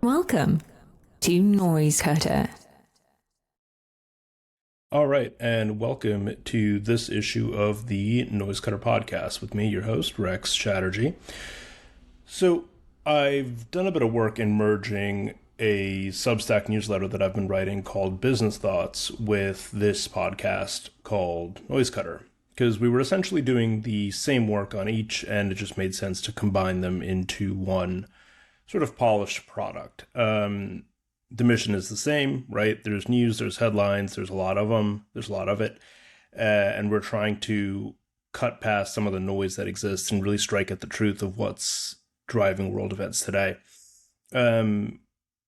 Welcome to Noisecutter. All right, and welcome to this issue of the Noisecutter podcast with me, your host, Rex Chatterjee. So, I've done a bit of work in merging a Substack newsletter that I've been writing called Business Thoughts with this podcast called Noisecutter, because we were essentially doing the same work on each, and it just made sense to combine them into one sort of polished product. The mission is the same, right? There's news, there's headlines, there's a lot of them, there's a lot of it. And we're trying to cut past some of the noise that exists and really strike at the truth of what's driving world events today.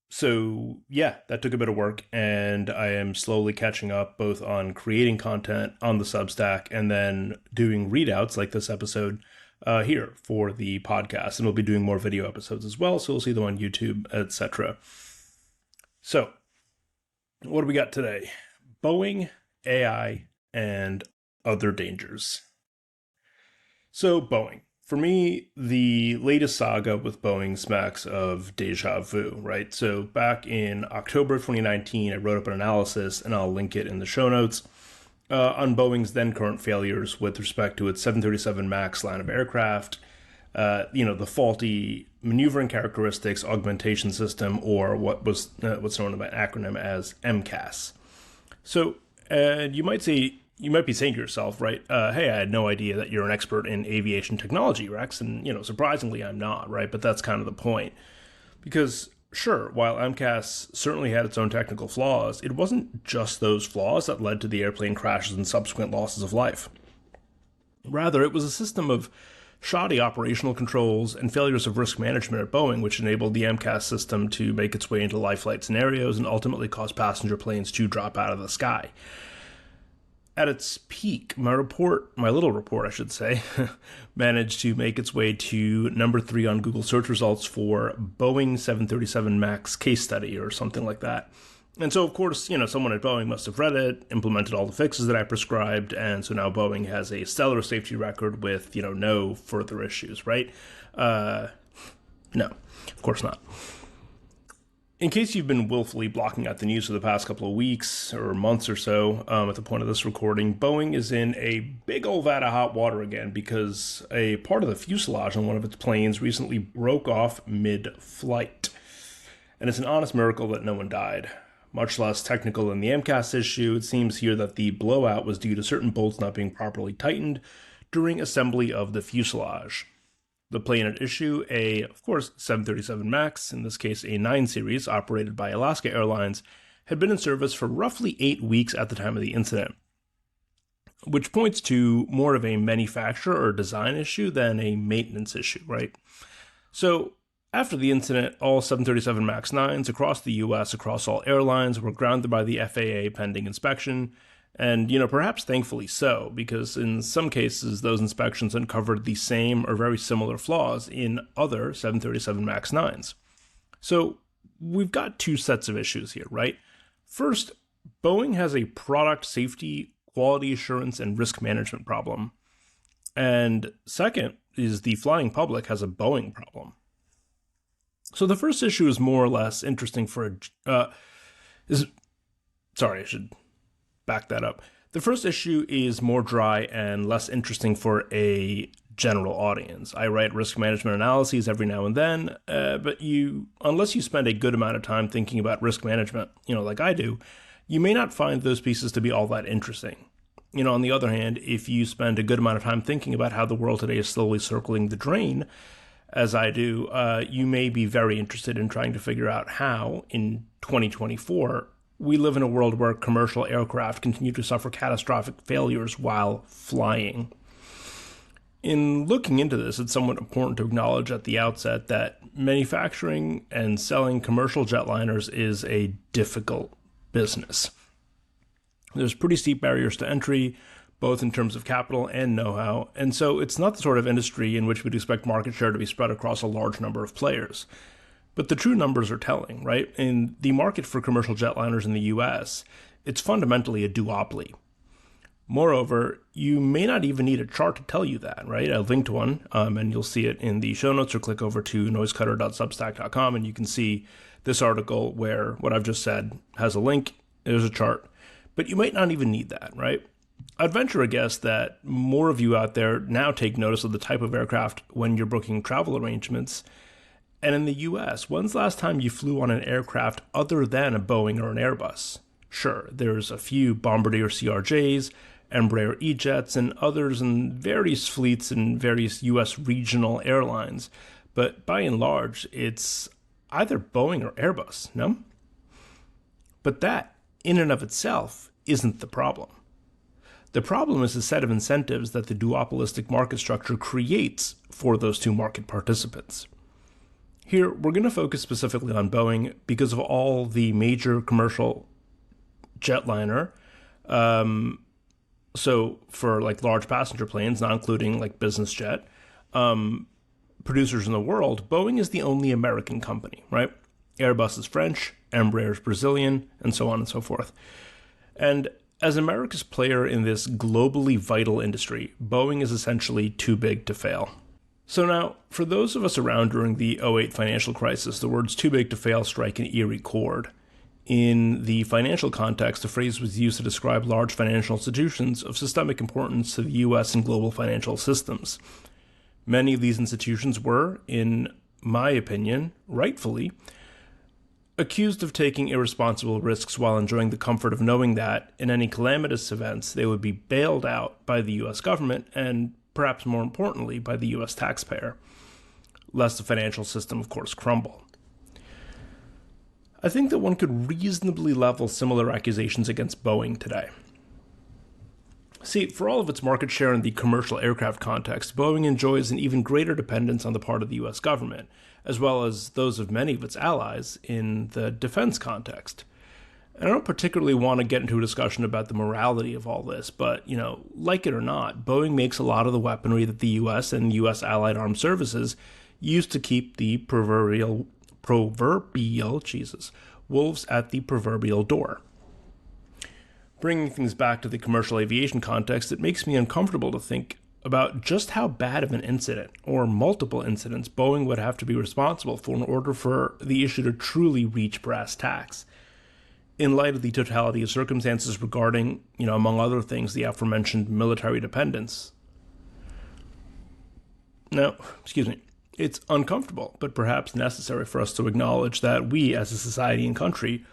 So yeah, that took a bit of work, and I am slowly catching up both on creating content on the Substack and then doing readouts like this episode here for the podcast. And we'll be doing more video episodes as well, so we'll see them on YouTube, etc. So, what do we got today? Boeing, AI, and other dangers. So, Boeing. For me, the latest saga with Boeing smacks of deja vu, right? So, back in October 2019, I wrote up an analysis, and I'll link it in the show notes, on Boeing's then current failures with respect to its 737 MAX line of aircraft, the faulty maneuvering characteristics augmentation system, or what's known by an acronym as MCAS. So you might be saying to yourself, right? Hey, I had no idea that you're an expert in aviation technology, Rex, and surprisingly, I'm not, right? But that's kind of the point, because sure, while MCAS certainly had its own technical flaws, it wasn't just those flaws that led to the airplane crashes and subsequent losses of life. Rather, it was a system of shoddy operational controls and failures of risk management at Boeing, which enabled the MCAS system to make its way into life flight scenarios and ultimately cause passenger planes to drop out of the sky. At its peak, my little report, managed to make its way to number 3 on Google search results for Boeing 737 MAX case study or something like that. And so, of course, someone at Boeing must have read it, implemented all the fixes that I prescribed, and so now Boeing has a stellar safety record with, no further issues, right? No, of course not. In case you've been willfully blocking out the news for the past couple of weeks or months or so, at the point of this recording, Boeing is in a big old vat of hot water again because a part of the fuselage on one of its planes recently broke off mid-flight. And it's an honest miracle that no one died. Much less technical than the MCAS issue, it seems here that the blowout was due to certain bolts not being properly tightened during assembly of the fuselage. The plane at issue, of course, 737 MAX, in this case a 9 series, operated by Alaska Airlines, had been in service for roughly 8 weeks at the time of the incident, which points to more of a manufacturer or design issue than a maintenance issue, right? So, after the incident, all 737 MAX 9s across the U.S., across all airlines, were grounded by the FAA pending inspection. And, perhaps thankfully so, because in some cases, those inspections uncovered the same or very similar flaws in other 737 MAX 9s. So we've got 2 sets of issues here, right? First, Boeing has a product safety, quality assurance, and risk management problem. And second is the flying public has a Boeing problem. So the first issue is more or less interesting I should back that up. The first issue is more dry and less interesting for a general audience. I write risk management analyses every now and then, but unless you spend a good amount of time thinking about risk management, like I do, you may not find those pieces to be all that interesting. On the other hand, if you spend a good amount of time thinking about how the world today is slowly circling the drain, as I do, you may be very interested in trying to figure out how, in 2024, we live in a world where commercial aircraft continue to suffer catastrophic failures while flying. In looking into this, it's somewhat important to acknowledge at the outset that manufacturing and selling commercial jetliners is a difficult business. There's pretty steep barriers to entry, both in terms of capital and know-how, and so it's not the sort of industry in which we'd expect market share to be spread across a large number of players. But the true numbers are telling, right? In the market for commercial jetliners in the US, it's fundamentally a duopoly. Moreover, you may not even need a chart to tell you that, right? I linked one, and you'll see it in the show notes, or click over to noisecutter.substack.com, and you can see this article where what I've just said has a link, there's a chart, but you might not even need that, right? I'd venture a guess that more of you out there now take notice of the type of aircraft when you're booking travel arrangements. And in the US, when's the last time you flew on an aircraft other than a Boeing or an Airbus? Sure, there's a few Bombardier CRJs, Embraer E-Jets, and others in various fleets and various US regional airlines. But by and large, it's either Boeing or Airbus, no? But that, in and of itself, isn't the problem. The problem is the set of incentives that the duopolistic market structure creates for those two market participants. Here, we're going to focus specifically on Boeing because of all the major commercial jetliner. So for like large passenger planes, not including like business jet, producers in the world, Boeing is the only American company, right? Airbus is French, Embraer is Brazilian, and so on and so forth. And as America's player in this globally vital industry, Boeing is essentially too big to fail. So now, for those of us around during the '08 financial crisis, the words too big to fail strike an eerie chord. In the financial context, the phrase was used to describe large financial institutions of systemic importance to the U.S. and global financial systems. Many of these institutions were, in my opinion, rightfully, accused of taking irresponsible risks while enjoying the comfort of knowing that, in any calamitous events, they would be bailed out by the U.S. government and, perhaps more importantly, by the U.S. taxpayer, lest the financial system, of course, crumble. I think that one could reasonably level similar accusations against Boeing today. See, for all of its market share in the commercial aircraft context, Boeing enjoys an even greater dependence on the part of the U.S. government, as well as those of many of its allies in the defense context. And I don't particularly want to get into a discussion about the morality of all this, but, like it or not, Boeing makes a lot of the weaponry that the U.S. and U.S. allied armed services use to keep the proverbial wolves at the proverbial door. Bringing things back to the commercial aviation context, it makes me uncomfortable to think about just how bad of an incident, or multiple incidents, Boeing would have to be responsible for in order for the issue to truly reach brass tacks. In light of the totality of circumstances regarding, among other things, the aforementioned military dependence. Now, it's uncomfortable, but perhaps necessary for us to acknowledge that we, as a society and country,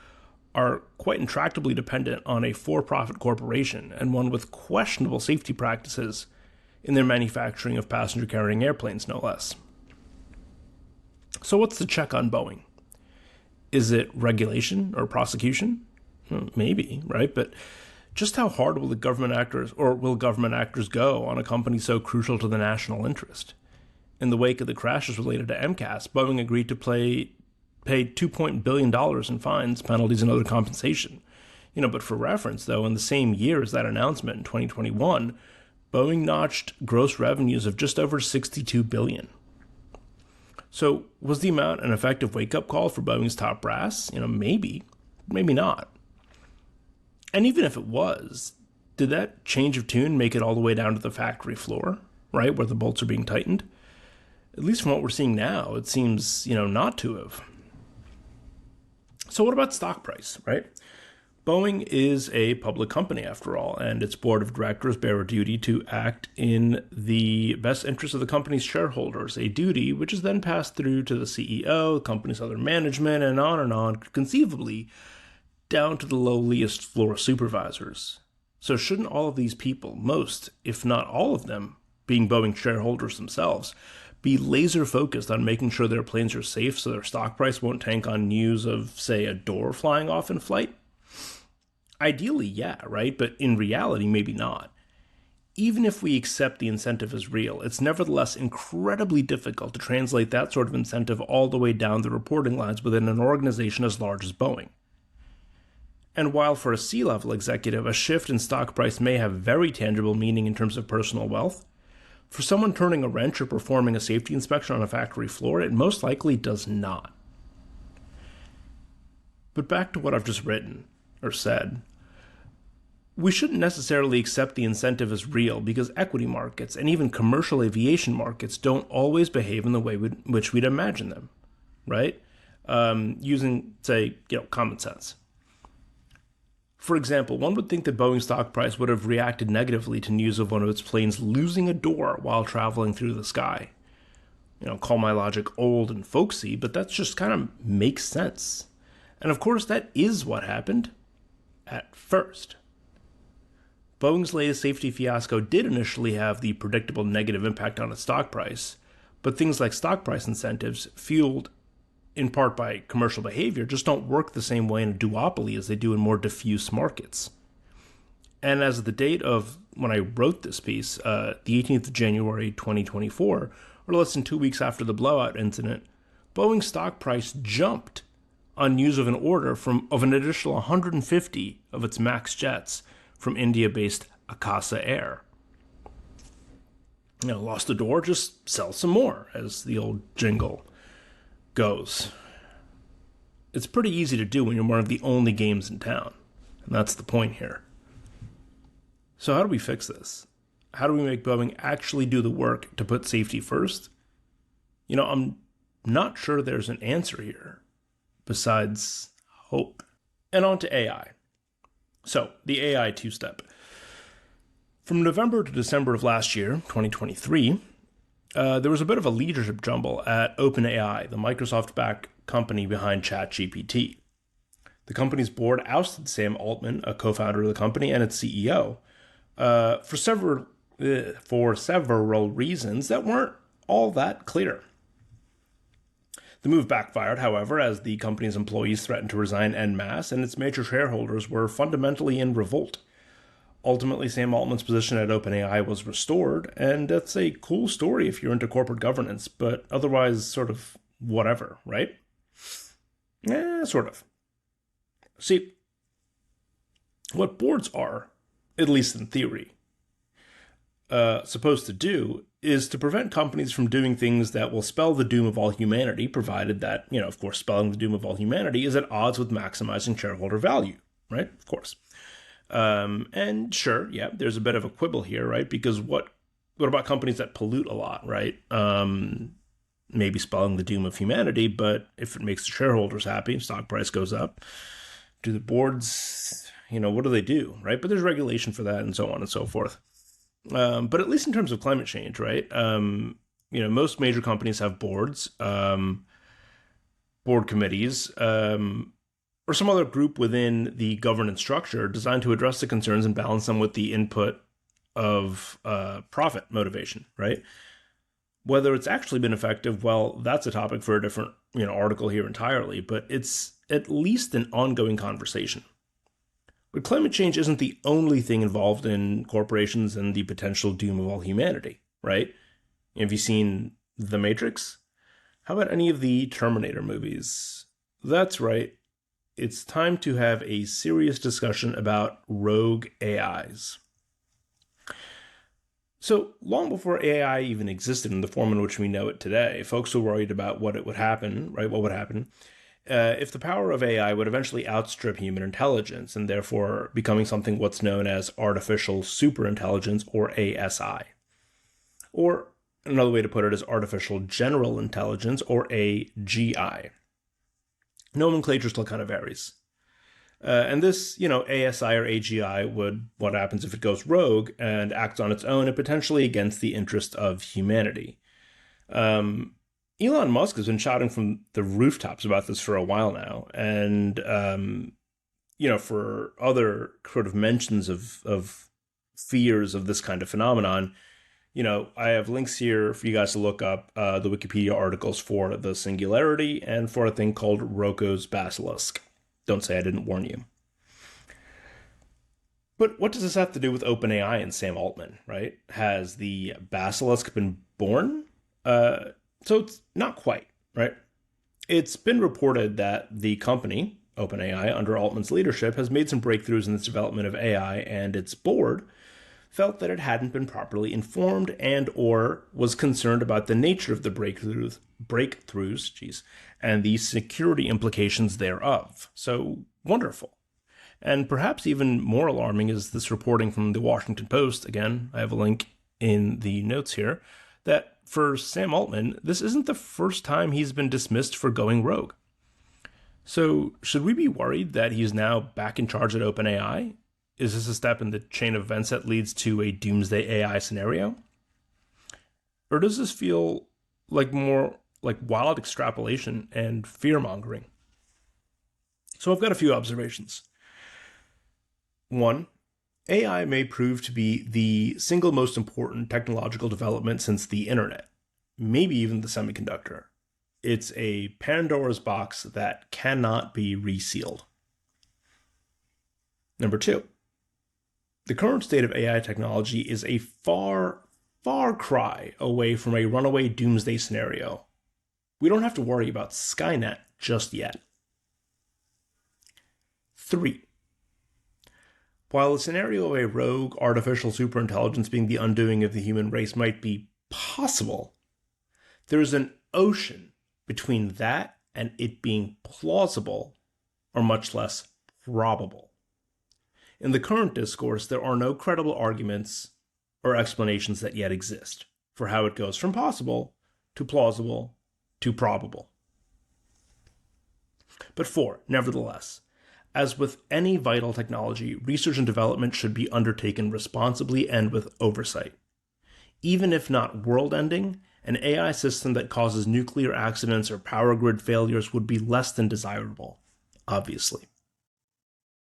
are quite intractably dependent on a for-profit corporation, and one with questionable safety practices in their manufacturing of passenger-carrying airplanes, no less. So what's the check on Boeing? Is it regulation or prosecution? Maybe, right? But just how hard will government actors go on a company so crucial to the national interest? In the wake of the crashes related to MCAS, Boeing agreed to pay $2 billion in fines, penalties, and other compensation. But for reference, though, in the same year as that announcement, in 2021, Boeing notched gross revenues of just over $62 billion. So was the amount an effective wake-up call for Boeing's top brass? Maybe not. And even if it was, did that change of tune make it all the way down to the factory floor, right, where the bolts are being tightened? At least from what we're seeing now, it seems, not to have. So what about stock price, right? Boeing is a public company, after all, and its board of directors bear a duty to act in the best interest of the company's shareholders, a duty which is then passed through to the CEO, the company's other management, and on, conceivably, down to the lowliest floor supervisors. So shouldn't all of these people, most, if not all of them, being Boeing shareholders themselves, be laser focused on making sure their planes are safe so their stock price won't tank on news of, say, a door flying off in flight? Ideally, yeah, right? But in reality, maybe not. Even if we accept the incentive as real, it's nevertheless incredibly difficult to translate that sort of incentive all the way down the reporting lines within an organization as large as Boeing. And while for a C-level executive, a shift in stock price may have very tangible meaning in terms of personal wealth, for someone turning a wrench or performing a safety inspection on a factory floor, it most likely does not. But back to what I've just written, or said. we shouldn't necessarily accept the incentive as real because equity markets and even commercial aviation markets don't always behave in the way which we'd imagine them, right? Using, say, common sense. For example, one would think that Boeing's stock price would have reacted negatively to news of one of its planes losing a door while traveling through the sky. Call my logic old and folksy, but that just kind of makes sense. And of course, that is what happened at first. Boeing's latest safety fiasco did initially have the predictable negative impact on its stock price, but things like stock price incentives, fueled in part by commercial behavior, just don't work the same way in a duopoly as they do in more diffuse markets. And as of the date of when I wrote this piece, the 18th of January 2024, or less than 2 weeks after the blowout incident, Boeing's stock price jumped on news of an order of an additional 150 of its MAX jets from India-based Akasa Air. Lost the door, just sell some more, as the old jingle goes. It's pretty easy to do when you're one of the only games in town. And that's the point here. So how do we fix this? How do we make Boeing actually do the work to put safety first? I'm not sure there's an answer here, besides hope. And on to AI. So, the AI two-step. From November to December of last year, 2023, there was a bit of a leadership jumble at OpenAI, the Microsoft-backed company behind ChatGPT. The company's board ousted Sam Altman, a co-founder of the company and its CEO, for several reasons that weren't all that clear. The move backfired, however, as the company's employees threatened to resign en masse, and its major shareholders were fundamentally in revolt. Ultimately, Sam Altman's position at OpenAI was restored, and that's a cool story if you're into corporate governance, but otherwise sort of whatever, right? Sort of. See, what boards are, at least in theory, supposed to do is to prevent companies from doing things that will spell the doom of all humanity, provided that, of course, spelling the doom of all humanity is at odds with maximizing shareholder value, right? Of course. And sure, yeah, there's a bit of a quibble here, right? Because what about companies that pollute a lot, right? Maybe spelling the doom of humanity, but if it makes the shareholders happy, stock price goes up, do the boards, what do they do, right? But there's regulation for that and so on and so forth. But at least in terms of climate change, right? Most major companies have boards, board committees, or some other group within the governance structure designed to address the concerns and balance them with the input of profit motivation, right? Whether it's actually been effective, well, that's a topic for a different article here entirely, but it's at least an ongoing conversation. But climate change isn't the only thing involved in corporations and the potential doom of all humanity, right? Have you seen The Matrix? How about any of the Terminator movies? That's right. It's time to have a serious discussion about rogue AIs. So, long before AI even existed in the form in which we know it today, folks were worried about what would happen if the power of AI would eventually outstrip human intelligence and therefore becoming something what's known as artificial superintelligence, or ASI. Or another way to put it is artificial general intelligence, or AGI. Nomenclature still kind of varies. And this, ASI or AGI what happens if it goes rogue and acts on its own and potentially against the interest of humanity. Elon Musk has been shouting from the rooftops about this for a while now. And, for other sort of mentions of fears of this kind of phenomenon, I have links here for you guys to look up the Wikipedia articles for the singularity and for a thing called Rocco's basilisk. Don't say I didn't warn you. But what does this have to do with OpenAI and Sam Altman, right? Has the basilisk been born? So it's not quite, right? It's been reported that the company, OpenAI, under Altman's leadership, has made some breakthroughs in its development of AI, and its board felt that it hadn't been properly informed and or was concerned about the nature of the breakthroughs, and the security implications thereof. So wonderful. And perhaps even more alarming is this reporting from the Washington Post. Again, I have a link in the notes here, that for Sam Altman, this isn't the first time he's been dismissed for going rogue. So should we be worried that he's now back in charge at OpenAI? Is this a step in the chain of events that leads to a doomsday AI scenario? Or does this feel like more like wild extrapolation and fear-mongering? So I've got a few observations. One, AI may prove to be the single most important technological development since the internet, maybe even the semiconductor. It's a Pandora's box that cannot be resealed. Number two, the current state of AI technology is a far cry away from a runaway doomsday scenario. We don't have to worry about Skynet just yet. 3. While the scenario of a rogue artificial superintelligence being the undoing of the human race might be possible, there is an ocean between that and it being plausible, or much less probable. In the current discourse, there are no credible arguments or explanations that yet exist for how it goes from possible to plausible to probable. But 4, nevertheless, as with any vital technology, research and development should be undertaken responsibly and with oversight. Even if not world-ending, an AI system that causes nuclear accidents or power grid failures would be less than desirable, obviously.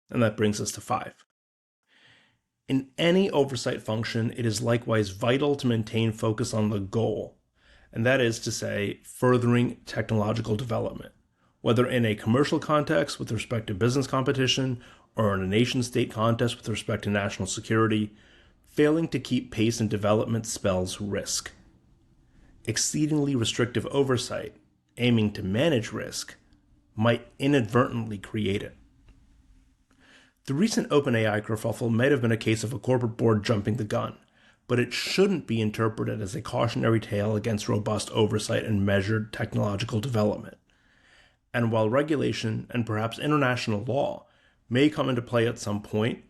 And that brings us to 5. In any oversight function, it is likewise vital to maintain focus on the goal, and that is to say, furthering technological development, whether in a commercial context with respect to business competition or in a nation-state context with respect to national security. Failing to keep pace in development spells risk. Exceedingly restrictive oversight, aiming to manage risk, might inadvertently create it. The recent OpenAI kerfuffle might have been a case of a corporate board jumping the gun, but it shouldn't be interpreted as a cautionary tale against robust oversight and measured technological development. And while regulation and perhaps international law may come into play at some point,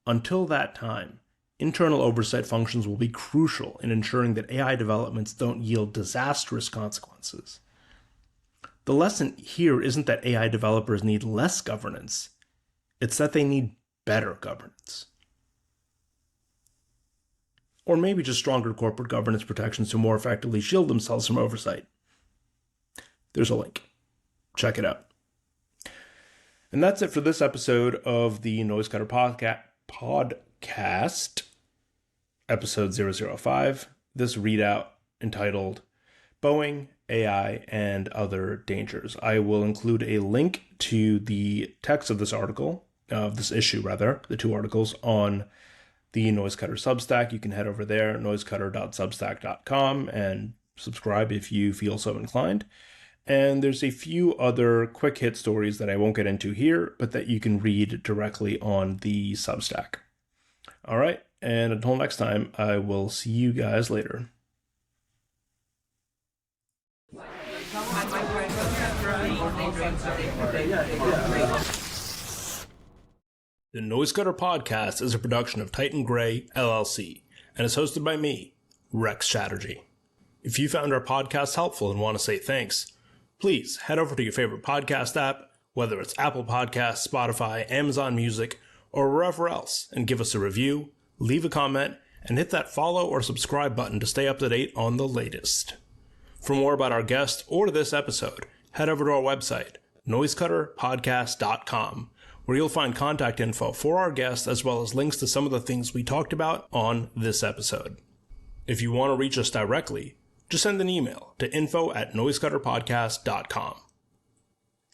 until that time, internal oversight functions will be crucial in ensuring that AI developments don't yield disastrous consequences. The lesson here isn't that AI developers need less governance, it's that they need better governance. Or maybe just stronger corporate governance protections to more effectively shield themselves from oversight. There's a link. Check it out. And that's it for this episode of the Noisecutter podcast, episode 005. This readout entitled Boeing, AI, and Other Dangers. I will include a link to the text of this article, this issue rather, the two articles on the Noisecutter Substack. You can head over there, noisecutter.substack.com, and subscribe if you feel so inclined. And there's a few other quick hit stories that I won't get into here, but that you can read directly on the Substack. All right, and until next time, I will see you guys later. The Noisecutter podcast is a production of Titan Gray, LLC, and is hosted by me, Rex Chatterjee. If you found our podcast helpful and want to say thanks, please head over to your favorite podcast app, whether it's Apple Podcasts, Spotify, Amazon Music, or wherever else, and give us a review, leave a comment, and hit that follow or subscribe button to stay up to date on the latest. For more about our guest or this episode, head over to our website, noisecutterpodcast.com, where you'll find contact info for our guest as well as links to some of the things we talked about on this episode. If you want to reach us directly, just send an email to info@noisecutterpodcast.com.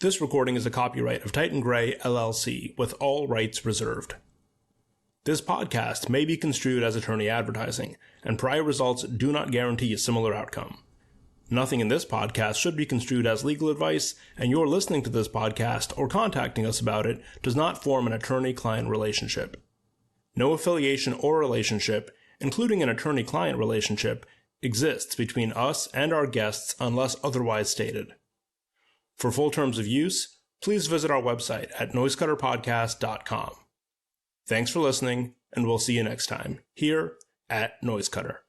This recording is a copyright of Titan Gray, LLC, with all rights reserved. This podcast may be construed as attorney advertising, and prior results do not guarantee a similar outcome. Nothing in this podcast should be construed as legal advice, and your listening to this podcast or contacting us about it does not form an attorney-client relationship. No affiliation or relationship, including an attorney-client relationship, exists between us and our guests unless otherwise stated. For full terms of use, please visit our website at noisecutterpodcast.com. Thanks for listening, and we'll see you next time here at Noisecutter.